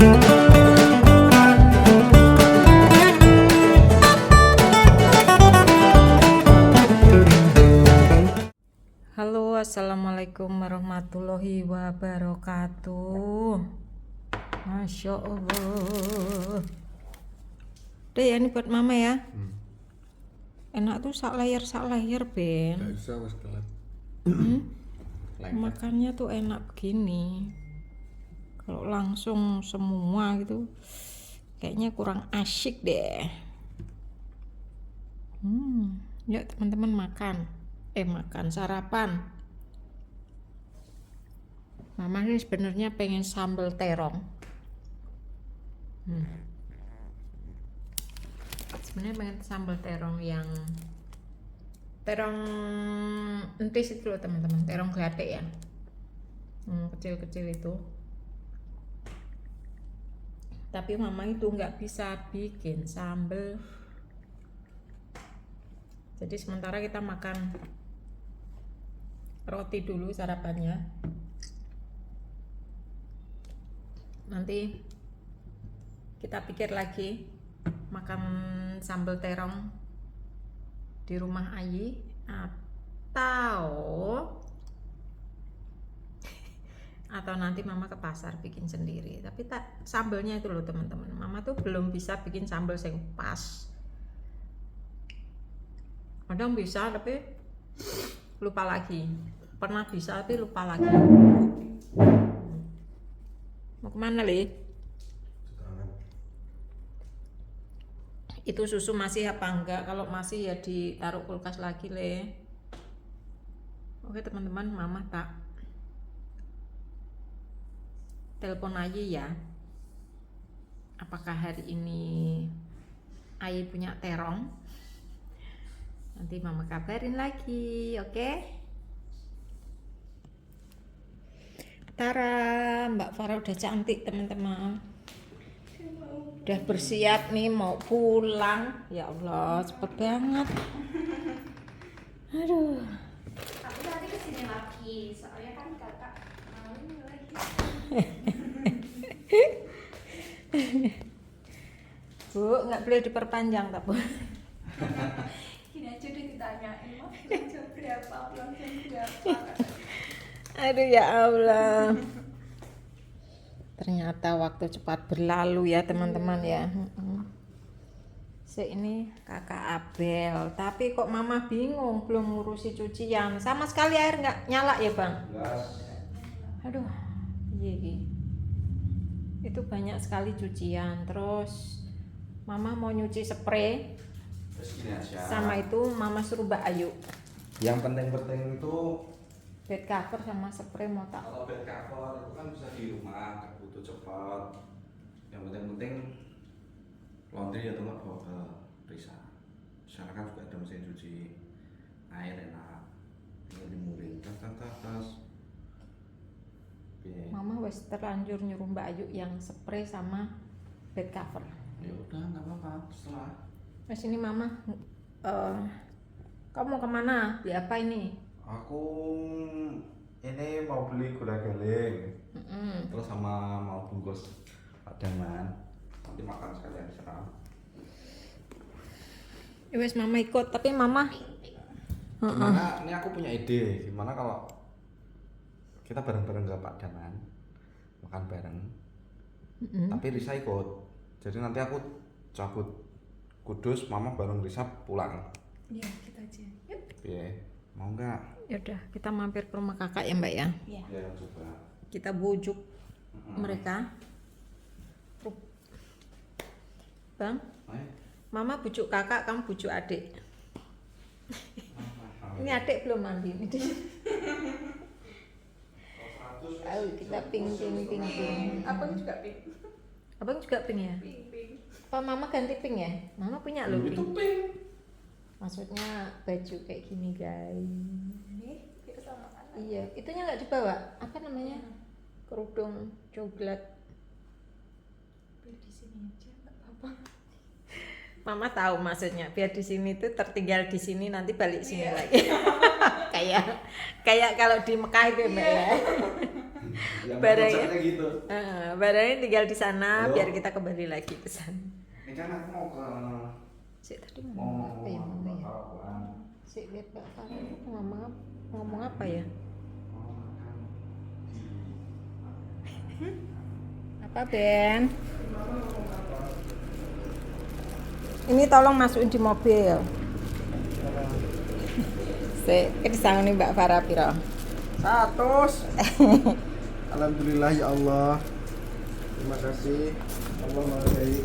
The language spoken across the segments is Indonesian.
Halo, assalamualaikum warahmatullahi wabarakatuh. Masya Allah. Deh ya, ini buat mama ya. Enak tuh sak layar Ben. Gak usah mas kelat. Makannya tuh enak begini. Kalau langsung semua gitu, kayaknya kurang asyik deh. Yuk teman-teman makan. Makan sarapan. Mama ini sebenarnya pengen sambal terong. Sebenarnya pengen sambal terong yang terong entis itu loh teman-teman, terong gelatik ya, kecil-kecil itu. Tapi mama itu nggak bisa bikin sambal. Jadi sementara kita makan roti dulu sarapannya. Nanti kita pikir lagi makan sambal terong di rumah Ayi atau nanti mama ke pasar bikin sendiri. Tapi sambalnya itu loh teman-teman, mama tuh belum bisa bikin sambal yang pas. Kadang bisa tapi lupa lagi, pernah bisa tapi lupa lagi. Mau kemana Li? Itu susu masih apa enggak? Kalau masih ya ditaruh kulkas lagi Le. Oke teman-teman, mama tak telepon aja ya. Apakah hari ini Ayi punya terong? Nanti mama kabarin lagi, oke? Tara, Mbak Farah udah cantik teman-teman. Udah bersiap nih mau pulang. Ya Allah, cepet banget. Aduh. Aku nanti kesini lagi, soalnya kan kakak mau lagi. Bu, nggak boleh diperpanjang tak Bu? Gini aja deh ditanyain, mau pulang jam berapa, pulang jam berapa. Aduh ya Allah. Ternyata waktu cepat berlalu ya teman-teman ya. Ini kakak Abel, tapi kok mama bingung belum ngurusi cucian. Sama sekali air nggak nyala ya bang? Aduh, iya. Itu banyak sekali cucian. Terus mama mau nyuci spray. Sama itu mama suruh Mbak Ayu. Yang penting-penting itu Bed cover sama spray mau tak. kalau bed cover itu kan bisa di rumah, gak butuh cepat. Yang penting laundry atau nggak bawa ke Risa. Sana kan juga ada mesin cuci air enak, tinggal dimuring tas. Mama wes terlanjur nyuruh Mbak Ayu yang spray sama bed cover. Ya udah nggak apa-apa, setelah. Mas ini mama, kamu mau kemana? Beli apa ini? Aku ini mau beli gula galing, terus sama mau bungkus padangan. Nanti makan sekalian di sana. Wes mama ikut, tapi mama. Gimana? Ini aku punya ide. Gimana kalau kita bareng-bareng ke Padangan, makan bareng. Tapi Risa ikut. Jadi nanti aku cabut Kudus, mama bareng Risa pulang. Iya, kita aja. Yuk. Iya, mau nggak? Yaudah, kita mampir ke rumah kakak ya mbak ya. Iya. Ya coba. Kita bujuk mereka. Bang, mama bujuk kakak, kamu bujuk adik. Ini adik belum mandi nih. Ayo kita ping. Abang juga pink. Abang juga ping ya? Pink. Apa mama ganti pink ya? Mama punya loh Itu pink. pink. Maksudnya baju kayak gini guys. Nih, kita sama anak. Iya, itunya nggak dibawa. Apa namanya? Kerudung coklat. Beli di sini aja, nggak apa-apa. Mama tahu maksudnya. Biar di sini tuh tertinggal di sini nanti balik sini lagi. kayak kalau di Mekah itu mbak ya. Yang Barangnya? konsepnya gitu. Barangnya tinggal di sana Halo? biar kita kembali lagi ke sana. Ini kan aku mau ke Sik tadi mau ngomong apa ya mama ya? Karawan. Sik lihat Mbak Farah itu ngomong apa ya? Mau makan Apa Ben? Ini tolong masukin di mobil. Sik, disangoni Mbak Farah piro? 100. Alhamdulillah ya Allah. Terima kasih. Allah menghargai.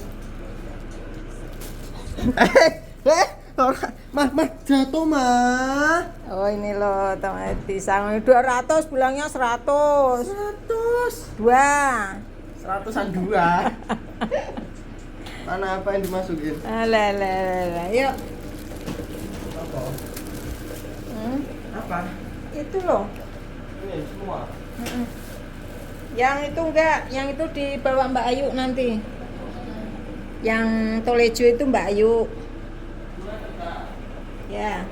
Mah, jatuh mah. Oh ini loh teman disangoni 200 bilangnya 100. 100. 2. 100-an 2. Mana apa yang dimasukin? Alah, yuk. Apa? Hmm, Apa? itu loh. Ini semua. Yang itu enggak, yang itu dibawa Mbak Ayu nanti. Yang tolejo itu Mbak Ayu. Ya.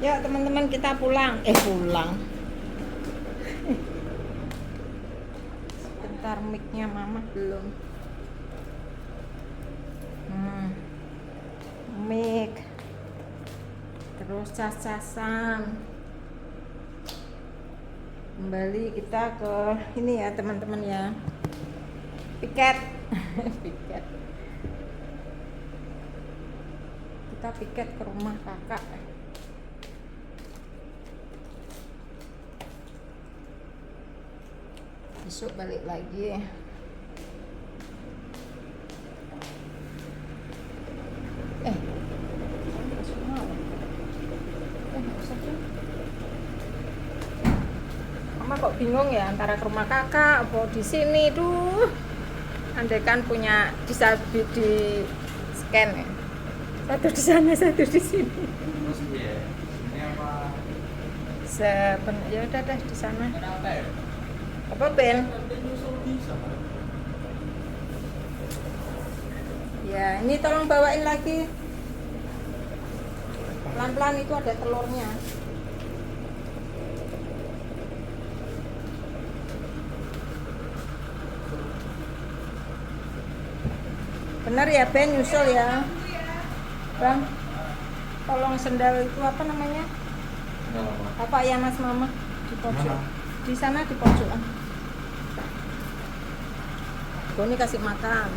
Yuk teman-teman kita pulang. Pulang. Sebentar mic-nya Mama belum. Mic. Terus cas-casan. Kembali kita ke ini ya teman-teman ya. Piket. Piket. Kita piket ke rumah kakak. Besok balik lagi. Mama kok bingung ya antara ke rumah kakak atau di sini tuh. Andaikan punya bisa di scan ya. Satu di sana, satu di sini. terus ya. Ini apa? Ya udah deh di sana. Apa Ben? Ya, ini tolong bawain lagi. Pelan-pelan itu ada telurnya. Benar ya Ben, nyusul ya. Bang, tolong sendal itu apa namanya? Enggak apa. Apa ya Mas Mama? Di pojok. Mana? Di sana di pojokan. Boni kasih makan.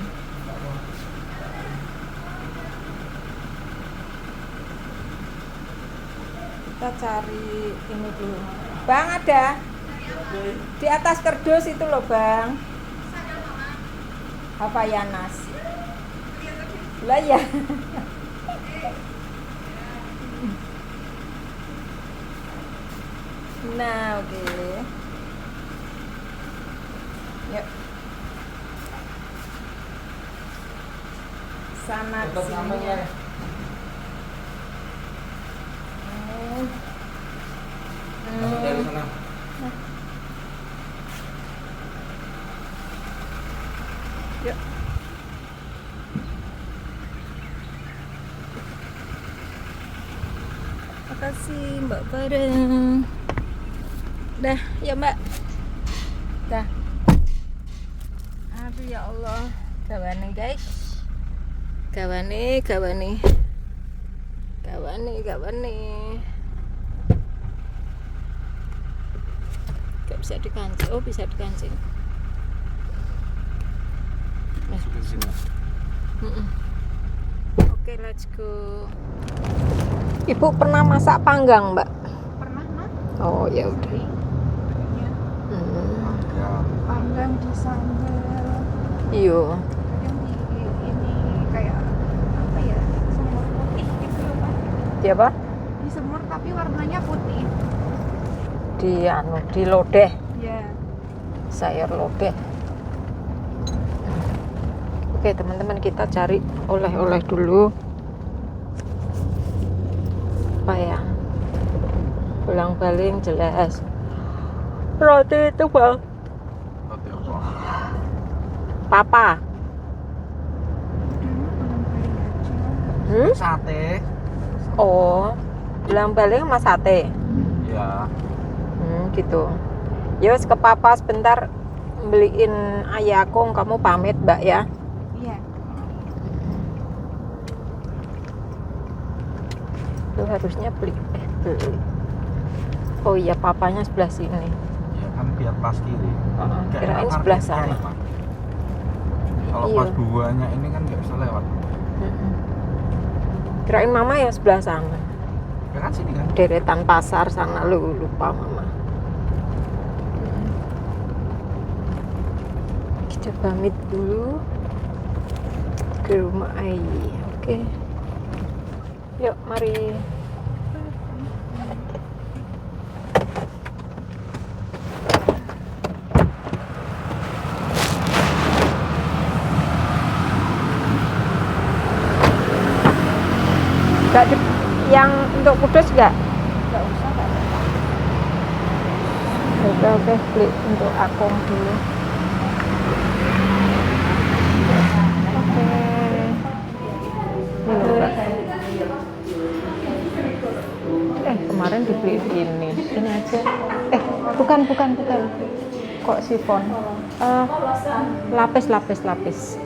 Kita cari ini dulu. Bang ada? Di atas kerdus itu loh Bang. Havaianas. Lah ya. Nah, oke. Yuk. Sana Tutup sini. sampai ya. Masuk dari sana. Yuk. Makasih Mbak Farah. Dah, ya Mbak. Dah. Aduh ya Allah. Gawane guys. Gawane. Gak bisa dikancing. Oh, bisa dikancing. Masuk ke sini. Oke, let's go. Ibu pernah masak panggang, Mbak? Pernah mah? Oh, ya udah. Ya. Ya. Panggang di sambal. Iya. Kadang di ini kayak apa ya? Semur putih gitu loh Pak. Di apa? Di semur tapi warnanya putih. Di lodeh, Ya. sayur lodeh. Oke, teman-teman, kita cari oleh-oleh dulu. Apa ya? Pulang-baling jelas. Roti itu, Bang. Roti apa? Papa. Dulu pulang balik aja. Sate. Oh, belang-beling sama sate. Iya. Gitu. Ya wes ke papa sebentar beliin ayakong, kamu pamit Mbak ya. Iya. Lu harusnya beli. Oh iya, papanya sebelah sini. Ya kan biar pas kiri. Nggak Kirain enak sebelah parkirnya, sana. Pak. Kalau Iya. pas buahnya ini kan nggak bisa lewat. Kirain mama ya sebelah sana. Ya kan sini kan? Deretan pasar sana, lu lupa mama. Kita pamit dulu ke rumah Ai. Oke. Yuk, mari. Gak yang untuk kudus gak? Nggak usah, nggak apa-apa. Oke, beli untuk akong dulu. Oke. Ini loh, Mbak. Kemarin dibeli ini aja. Bukan. Kok sifon? Lapis.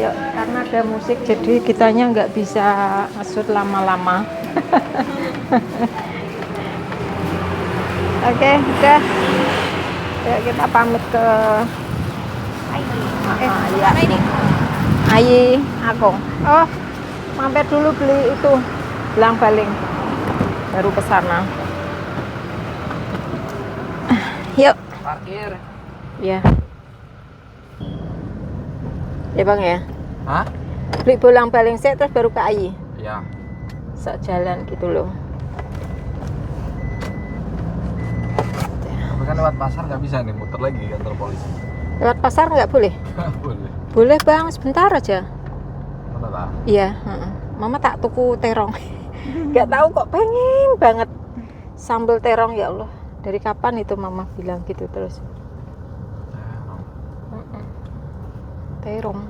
Ya, karena ada musik jadi kitanya nggak bisa ngesut lama-lama. Oke, udah. Ya, kita pamit ke ya. Mana ini? Ayi, aku. Oh, mampir dulu beli itu belang-baling. Baru ke sana. Yuk. Parkir. Ya. Ya Bang ya. Hah? Beli belang-baling set terus baru ke Ayi. Ya. Sak jalan gitu loh. Tapi kan lewat pasar nggak bisa nih, muter lagi kantor polisi. Lewat pasar nggak boleh? Boleh. Boleh Bang, sebentar aja. Mana lah? Iya, Mama tak tuku terong. Nggak tahu kok pengen banget sambal terong, ya Allah. Dari kapan itu Mama bilang gitu terus. Terong.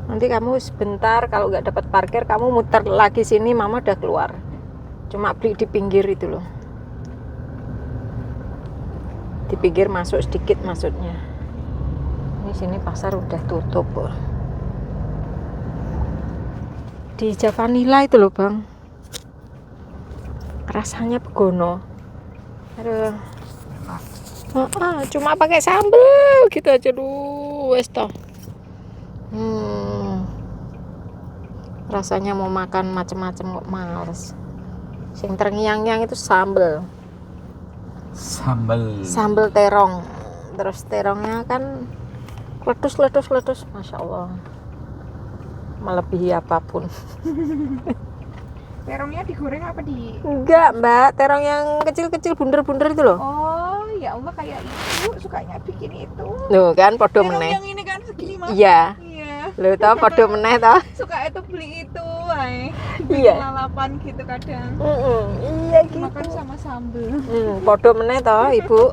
Nanti kamu sebentar kalau nggak dapat parkir kamu muter lagi sini, Mama udah keluar. Cuma beli di pinggir itu loh. Di pinggir masuk sedikit maksudnya. Ini sini pasar udah tutup. Di Javanila itu loh Bang. Rasanya begono. Aduh. Cuma pakai sambal gitu aja dulu wes toh. Rasanya mau makan macem-macem kok males. Sing terngiang-ngiang itu sambal terong. Terus terongnya kan letus, masya Allah, melebihi apapun. Terongnya digoreng apa di? Enggak Mbak, terong yang kecil-kecil bunder-bunder itu loh. Oh, ya Allah, kayak ibu sukanya bikin itu. Loh kan podo Terong meneh. yang ini kan segini Mas. Iya. Iya. Loh tau podo meneh tau. Suka itu beli itu, ay. Iya. Lalapan gitu kadang. Iya gitu. Makan sama sambel. Podo meneh toh Ibu.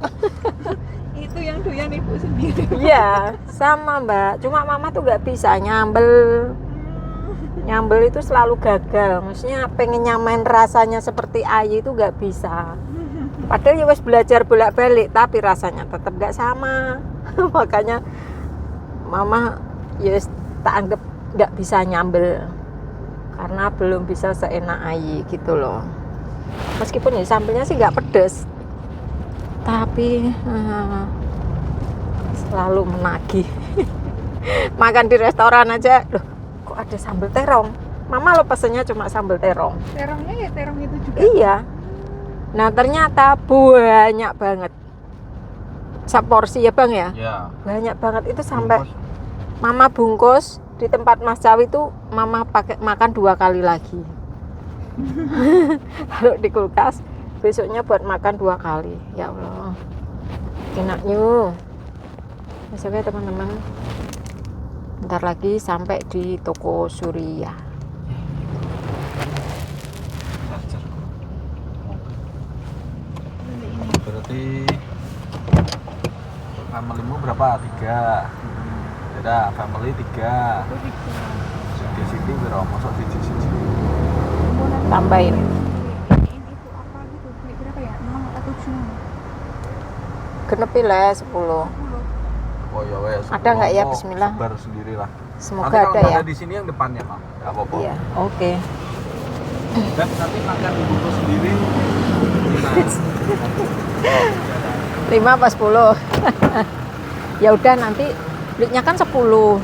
Itu yang doyan ibu sendiri. Iya, sama Mbak. Cuma Mama tuh nggak bisa nyambel itu selalu gagal. Maksudnya pengen nyamain rasanya seperti Ayi itu nggak bisa. Padahal ya wes belajar bolak-balik, tapi rasanya tetap nggak sama. Makanya Mama ya tak anggap nggak bisa nyambel karena belum bisa seenak Ayi gitu loh. Meskipun ya sambelnya sih nggak pedes, tapi selalu menagih. Makan di restoran aja, loh kok ada sambal terong. Mama lo pesennya cuma sambal terong. Terongnya ya terong itu juga. Iya. Nah ternyata banyak banget. Seporsi ya Bang ya? Ya. Banyak banget itu sampai Mama bungkus di tempat Mas Cawi itu Mama pakai makan 2 kali lagi. Kalau di kulkas besoknya buat makan 2 kali. Ya Allah. Enaknya. Besoknya teman-teman. Bentar lagi sampai di toko Surya. Berarti kamar limu berapa? 3. Beda, family 3. Di sini berapa? Masuk siji-siji. Tambahin. Ini itu apa gitu? Beli berapa ya? 6 atau 7? Genepi lah 10. Oh ya wes. Ada nggak ya? Mau Bismillah. Sebar sendirilah. Semoga Nanti kalau ada nggak ya. ada di sini yang depannya mah. Enggak apa-apa. Iya, oke. Dan nanti makan bungkus sendiri. 5 apa 10? Ya udah nanti belinya kan 10.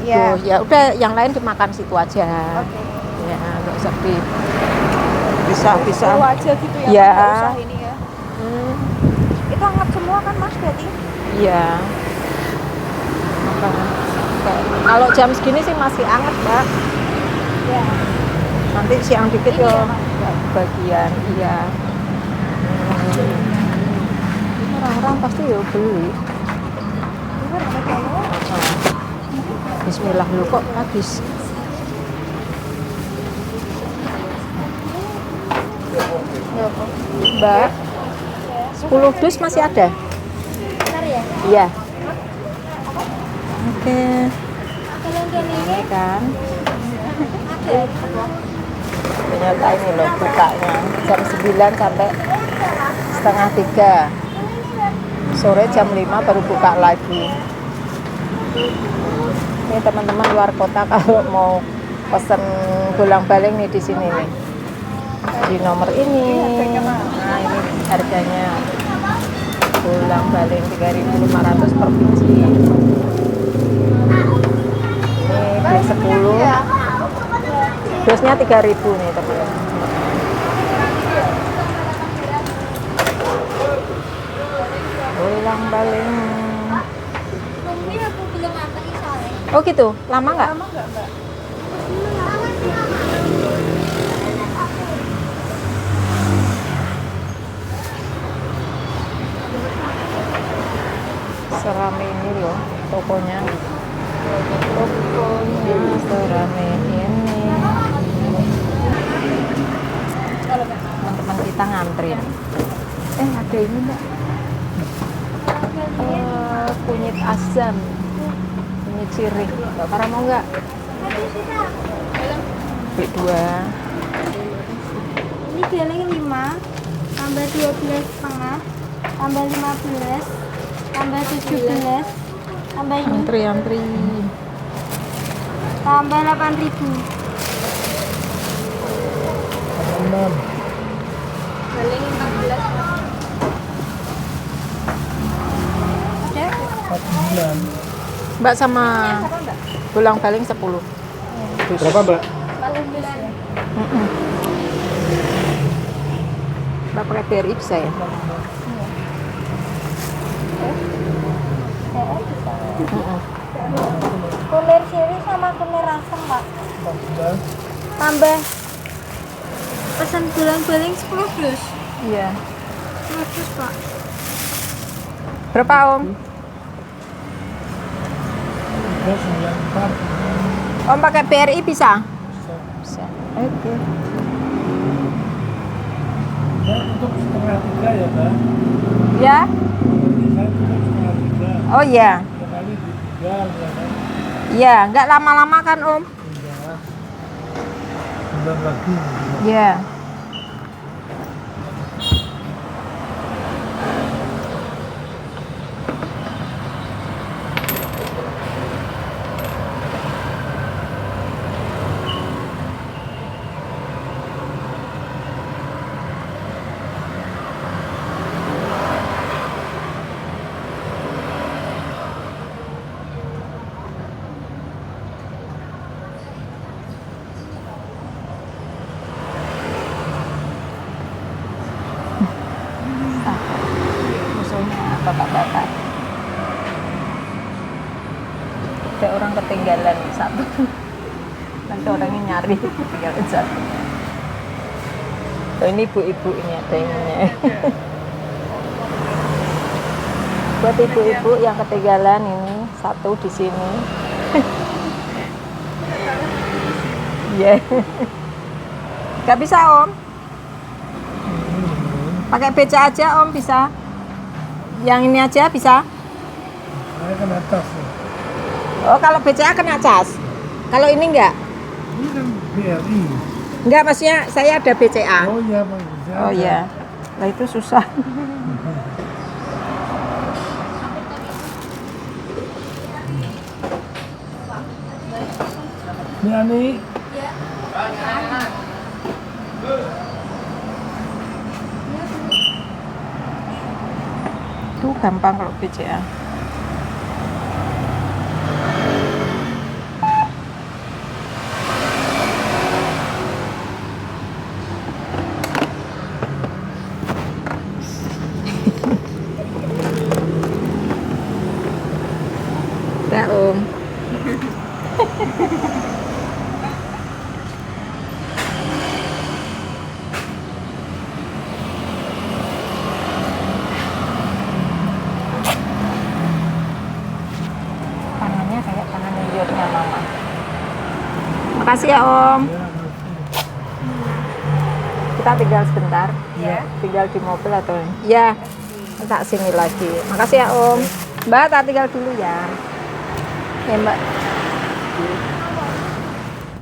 Iya. Tuh, ya udah yang lain dimakan situ aja. Oke. Ya, nggak usah bisa. Bawa aja gitu ya. Iya. Nggak usah ini ya. Hmm, Itu hangat semua kan Mas berarti? iya. Kalau jam segini sih masih anget, Mbak. Iya. Nanti siang dikit Ini yo ya, Mas? bagian, iya. Orang-orang pasti yo beli. Ini kan ada kalau Bismillah lu kok habis. Mbak, 10 dus masih ada? bentar ya. Iya. Oke. Kalau yang ini Kan ada. ternyata ini loh bukanya jam 9 sampai setengah 3. Sore jam 5 baru buka lagi. Ini teman-teman luar kota kalau mau pesen bolak-balik nih di sini nih. Di nomor ini. Nah, ini harganya. Bolak-balik 3.500 per biji. Ini beli 10. Dosnya 3.000 nih, teman-teman. Bolak-balik. Ini aku belum antri soalnya. Oh gitu, lama nggak? Lama nggak Mbak? Serame ini loh tokonya. Tokonya serame ini. Teman-teman kita ngantri. Ada ini Mbak. Kunyit asam. Kunyit sirih. Mbak Farah mau nggak? Beli 2. Ini geleng 5 tambah 12,5 tambah 15 tambah 17 tambah ini Antri. tambah 8.000. Geleng 14. Ada? Mbak sama bolang-baling 10. Berapa, Mbak? 14 ya. Mbak pakai BRI bisa ya? Kunir siri sama kunir asam Pak. Tambah pesan bulan-bulan 10 dus. Iya. 10 dus Pak. Berapa Om? Om pakai BRI bisa? Bisa. Oke. Untuk setengah 3 ya, Mbak. Ya? Saya tutup setengah 3. Oh iya. Sekali ditinggal, ya kan? Iya, nggak lama-lama kan Om? Enggak. Bentar lagi. Iya. Musuhnya bapak-bapak. Ada orang ketinggalan satu. Nanti orangnya nyari ketinggalan satu. Oh, ini ibu-ibu ini ada ininya. Buat ibu-ibu yang ketinggalan ini satu di sini. Iya. Gak bisa Om. Pakai beca aja Om bisa. Yang ini aja bisa. Saya kan atas ya. Oh, kalau BCA kena cas. Kalau ini enggak? Ini kan BRI. Enggak, maksudnya saya ada BCA. Oh iya, Bang. Bisa Oh ada. iya. Lah itu susah. Ini Ani. Itu gampang kalau BCA. Ya, Om. Tangannya kayak tangan New Mama. Makasih ya, Om. Ya, Kita tinggal sebentar. Ya. Tinggal di mobil atau ya tak sini lagi. Makasih ya Om. Mbak tak tinggal dulu ya. Ya Mbak.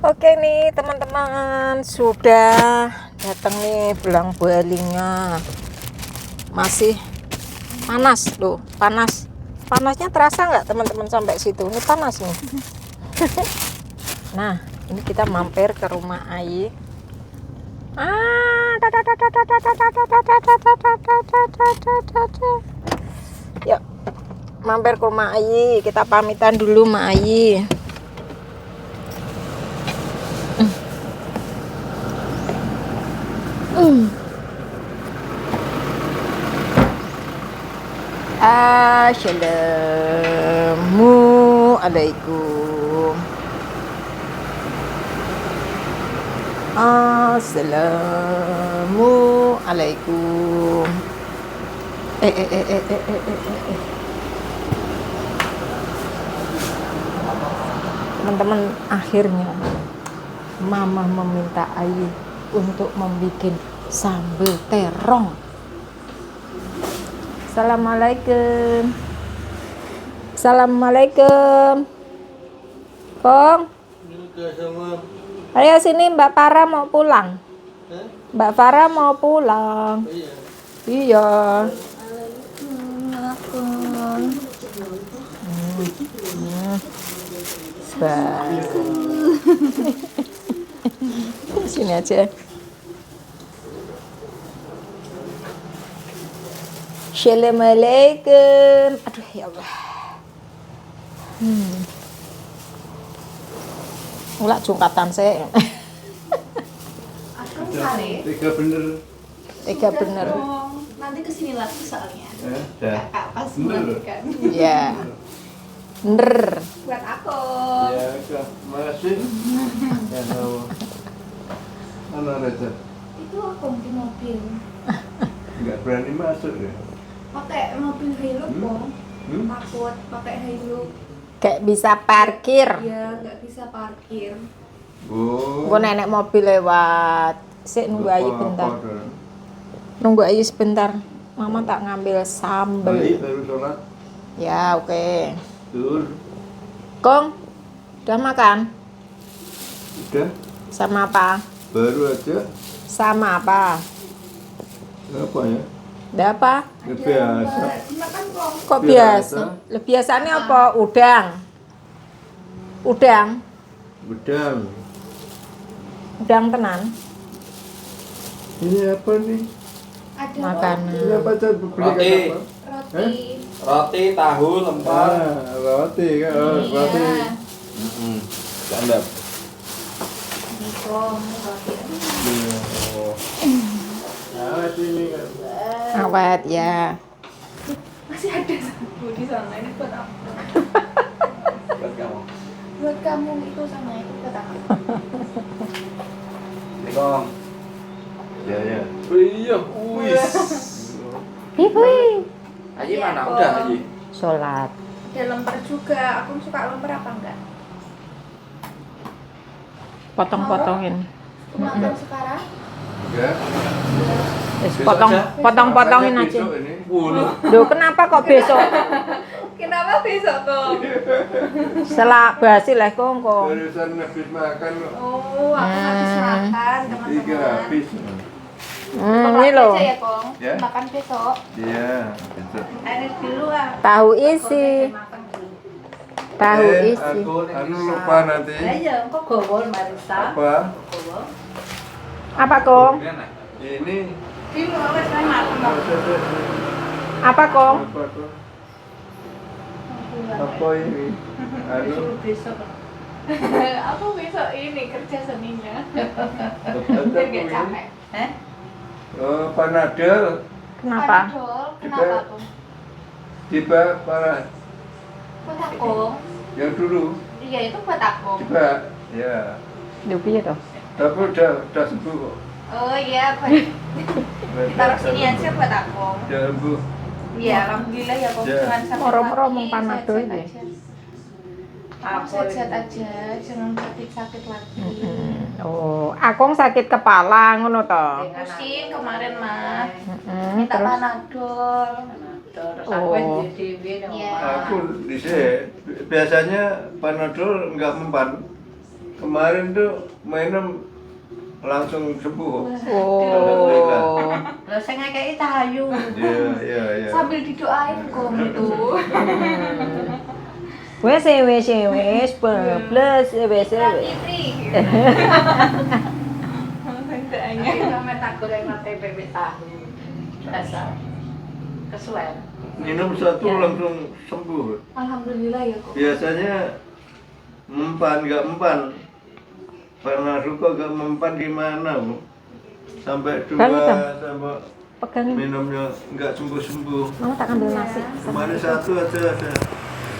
Oke nih teman-teman, sudah datang nih belang balinya. Masih panas loh, panas. Panasnya terasa nggak teman-teman sampai situ? Ini panas nih. Nah, ini kita mampir ke rumah Ayi. Yuk, mampir ke rumah Ayi. Kita pamitan dulu sama Ayi. Assalamualaikum. Assalamualaikum. Teman-teman, akhirnya Mama meminta Ayu untuk membuat sambal terong. Assalamualaikum. Assalamualaikum. Kong. Ayo sini, Mbak Farah mau pulang. Mbak Farah mau pulang. Iya. Sini aja. Assalamualaikum. Aduh ya Allah. Mulak jungkatan saya. Aku sare. Tiga bener. Tiga bener. Nanti kesini lagi soalnya. Ya. Kakak pas Bener. melanjutkan. Ya. Bener. Buat aku. Ya, makasih. Ya, tahu. Mana Reza? Itu aku di mobil. Nggak berani masuk ya? Pakai mobil Hilux kok. Takut pakai Hilux. Kayak bisa parkir. Iya, nggak bisa parkir. Oh. Gua nenek mobil lewat. Sik nunggu Ayu bentar. Nunggu Ayu sebentar. Mama tak ngambil sambal. Bayi baru sholat. Ya, oke. Tur. Kong, udah makan? Udah. Sama apa? Baru aja. Sama apa? Apa ya? Udah apa? Ya, biasa. Makan kok. Kok Biasa. biasa? Biasanya apa? Udang. Udang. Udang. Udang tenan. Ini apa nih? Ada Makanan. Ini apa aja belikan Roti. apa? roti. Roti, tahu, lemper. Roti kan. Oh, roti. Iya. Candap. Nikom, roti. Iya. Oh. Nah, ini kan. Awet ya. Masih ada satu di sana. Ini buat aku. Buat kamu. Buat kamu itu sama itu buat aku. Assalamualaikum. Ya, ya. Iya, wis. Hihi. Aji Iya, mana? Kong. Udah, Aji. Sholat. Ada lemper juga. Aku suka lemper apa enggak? Potong-potongin. Makan sekarang. Ya. Potong-potongin aja. Besok ini. Bulu. Duh, kenapa kok besok? Kenapa besok kong? Selak basi lah kong. Barusan habis makan kok. Oh, aku habis makan Tiga teman-teman. habis. Ini loh. Aja ya kong. Ya. Makan besok. Iya, besok. Air dulu ah. Tahu isi. Makan dulu. Tahu isi. Aku lupa nanti. Iya, kok gowol Marisa? Apa? Apa kong? Ini. Ini mau wes makan makan. Apa kong? Apa tuh? Apa ini? Besok. Aku besok ini kerja seninya. Apa Biar gak ini? capek. Oh, Panadol. Kenapa? Panadol, kenapa kong? Tiba parah. Buat aku. Yang dulu. Iya itu buat aku. Tiba. Ya. Dupi ya toh. Tapi udah sembuh kok. Oh iya, baik. Ditaruh sini aja buat aku. Udah sembuh. Iya, alhamdulillah ya kok. Ya. Jangan sampai Moro-moro lagi, mau Panadol sehat-sehat ya. aja. Aku sehat aja, jangan sakit-sakit lagi. Oh, akong sakit kepala ngono toh. Pusing kemarin mah. Heeh, Minta terus Panadol. oh. Iya. Aku di sini biasanya Panadol nggak mempan. Kemarin tuh minum langsung sembuh kok. Alhamdulillah. Oh. Lah saya ngekei tahayu. Iya. Sambil didoain kok gitu. Wes bablas wes. Fitri. Itu sama tak goreng mate bebek tahu. Dasar. Kesuwen. Minum satu langsung sembuh. Alhamdulillah ya kok. Biasanya nggak mempan. Pernah suka nggak mempan gimana Bu? Sampai Bang, dua Bang. sampai Pegang. minumnya nggak sembuh. Mama tak ambil nasi. Kemarin satu aja ada.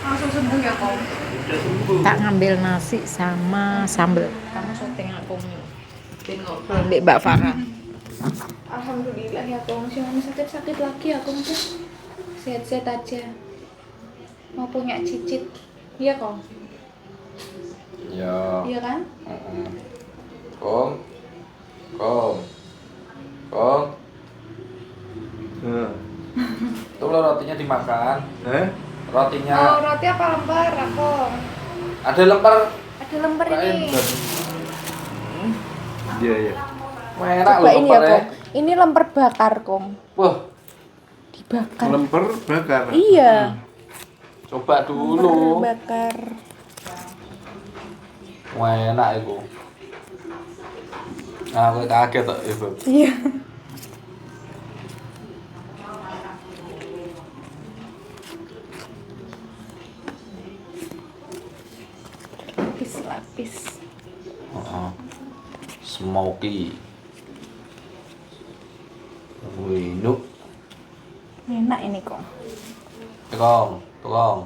Langsung sembuh ya kok. Udah sembuh. Tak ngambil nasi sama sambel. Kamu syuting aku ngobrol Mbak Mbak Farah. Alhamdulillah ya kong. Jangan sakit-sakit lagi ya kong tuh. Sehat-sehat aja. Mau punya cicit. Iya kong. Ya. Iya kan? Kong. Nah. Tuh lo rotinya dimakan. Rotinya Oh, roti apa lembar, kong? ada lemper. Ada lembar ini. Iya. Merah Coba loh ini ya lempernya. kong. Ini lemper bakar kong. Wah, Dibakar. Lemper bakar. Iya. coba Lemper dulu. bakar. Wah, enak itu. Nah, aku kaget kok itu. Iya. Lapis. Smoky. Wih, nuk. Enak ini kong. Tukang. Udah.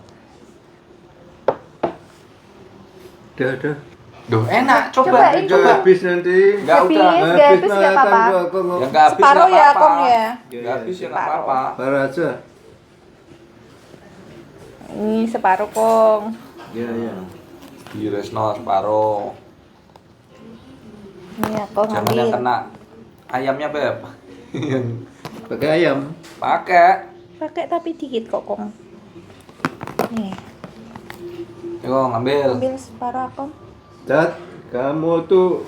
Duh, enak. Coba. Cobain, Udah habis nanti. Enggak Habis. udah. Nggak habis, nggak apa-apa. Ya enggak habis Separuh nggak ya, apa-apa. Kong, ya? Enggak habis ya enggak apa-apa. Parah aja. Ini separuh kong. Iya. Di resno separuh. Ini ya kong Jangan yang ambil. kena ayamnya, Beb. Yang Pakai ayam. pakai. Pakai tapi dikit kok kong. Nih, Yuk, ambil. ambil separuh kong. Cat, kamu tuh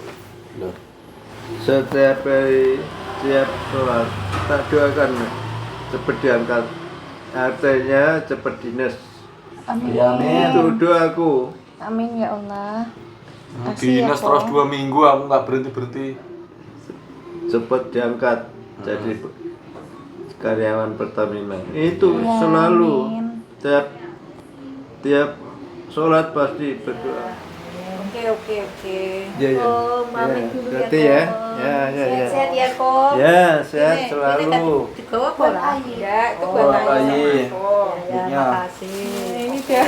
Loh. setiap hari siap sholat tak doakan cepat diangkat, artinya cepat dinas. Amin. Ya, amin. Itu doaku. Amin ya Allah. Kasih ya, Dinas Kong. terus 2 minggu aku nggak berhenti. Cepat diangkat jadi karyawan Pertamina. Itu Ya, selalu amin. tiap sholat pasti berdoa. Oke. Iya. Oh, pamit dulu ya, Berarti ya. Kong. Ya. Sehat-sehat ya kong. Ya, sehat Ini selalu. dibawa buat Ayi. Ya, itu Oh, buat Ayi. Ayi. Ya, makasih. Ini dia.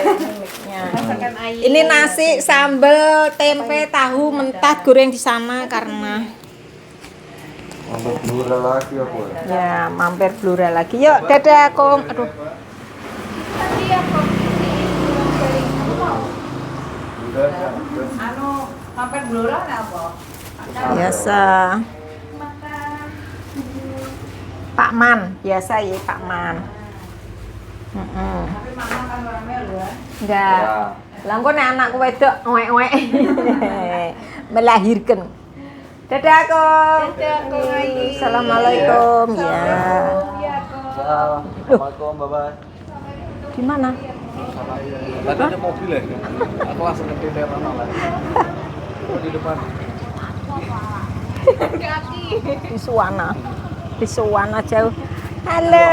Masakan Ayi. Ini nasi, sambal, tempe, tahu mentah goreng di sana karena Untuk blura lagi aku. ya mampir Blora lagi. Yuk, dadah Kong. Aduh. Tapi ya kong. Anu, mampir Blora apa? Biasa. Makan. Pak Man, biasa ya Pak Man. Tapi mama kan orangnya loh. Enggak. Lah engko nek anakku wedok oek-oek. Melahirkan. Dadah, Kom. Dadah, Kom Ayu. Assalamualaikum. Ya. Iya kok. Assalamualaikum, bye-bye. Di mana? Tadi ada mobil ya. Aku langsung ke teteran lah. Di depan. Di Suwana jauh. Halo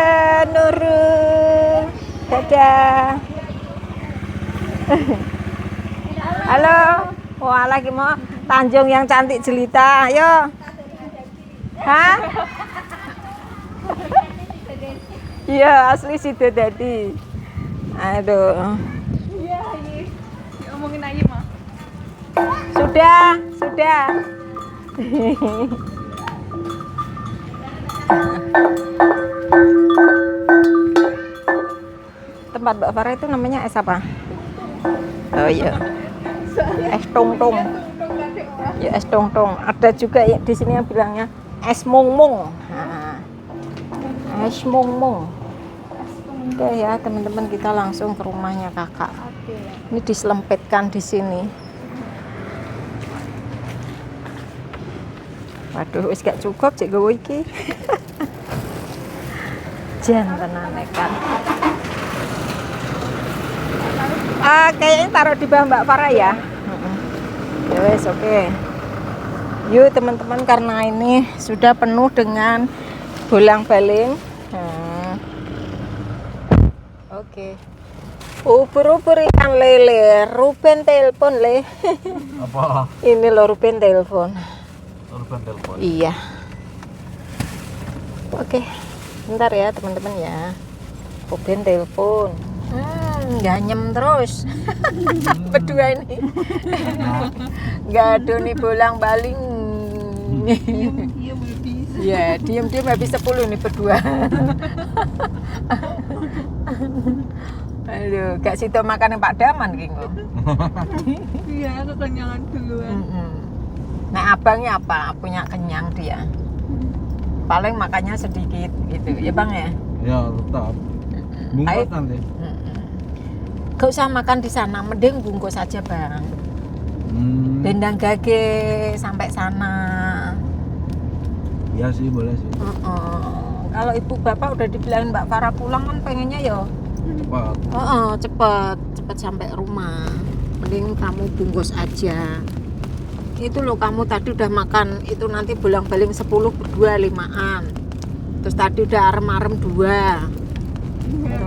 Nurul. Dadah. Halo. Wah, lagi mau Tanjung yang cantik jelita. Ayo. Hah? Iya, asli situ tadi. Aduh. Iya, Ayu. Ngomongin Ayu mah. Sudah. Tempat Mbak Farah itu namanya es apa? Oh iya. Es tong-tong. Ya es tong-tong. Ada juga ya di sini yang bilangnya es mung-mung. Nah, es mung-mung. Oke ya teman-teman, kita langsung ke rumahnya kakak. Ini diselempitkan di sini. Waduh, wis gak cukup cek gowo iki. Jan tenan kan. Kayaknya taruh di bawah Mbak Farah ya. Ya wes, oke. Yuk teman-teman, karena ini sudah penuh dengan bolang-baling. Oke. Ubur-ubur ikan lele. Ruben telepon le. Apa? Ini loh Ruben telepon. Ruben telepon. Iya. Oke. Bentar ya teman-teman ya. Ruben telepon. Ganyem terus. Berdua ini. Nggak ada nih bolang-baling. Diam habis. Ya, diam-diam habis 10 nih berdua. Aduh, gak situ makan Pak Daman Kingo. Iya, kekenyangan duluan. Nah, abangnya apa? Punya kenyang dia. Paling makannya sedikit gitu, ya Bang ya? Ya, tetap. Bungkus nanti. Gak usah makan di sana, mending bungkus aja Bang. Dendang gage sampai sana. Iya sih, boleh sih. Kalau ibu bapak udah dibilangin Mbak Farah pulang kan pengennya ya Cepat. cepet sampai rumah. Mending kamu bungkus aja. Itu loh, kamu tadi udah makan itu nanti bolang-baling 10 berdua 5-an. Terus tadi udah arem-arem 2.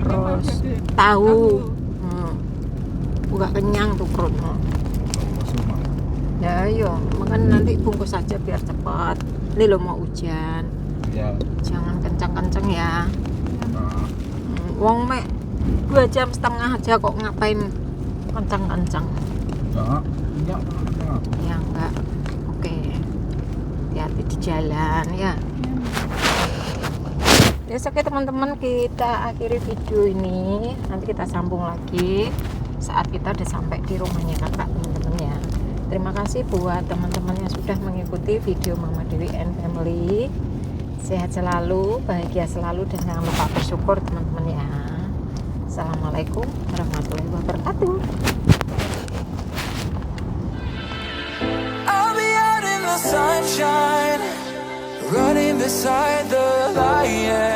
Terus tahu. Enggak kenyang tuh perut. Ya ayo, makan nanti bungkus aja biar cepat. Ini lo mau hujan. Ya. Jangan kencang-kencang ya. Wong mek 2,5 jam aja kok ngapain kencang-kencang. Enggak. Ya enggak. Oke. Hati-hati di jalan ya. Ya oke teman-teman, kita akhiri video ini. Nanti kita sambung lagi saat kita udah sampai di rumahnya kakak teman-teman ya. Terima kasih buat teman-teman yang sudah mengikuti video Mama Dewi and Family. Sehat selalu, bahagia selalu, dan jangan lupa bersyukur teman-teman ya. Assalamualaikum warahmatullahi wabarakatuh. I'll be out in the sunshine, running beside the light.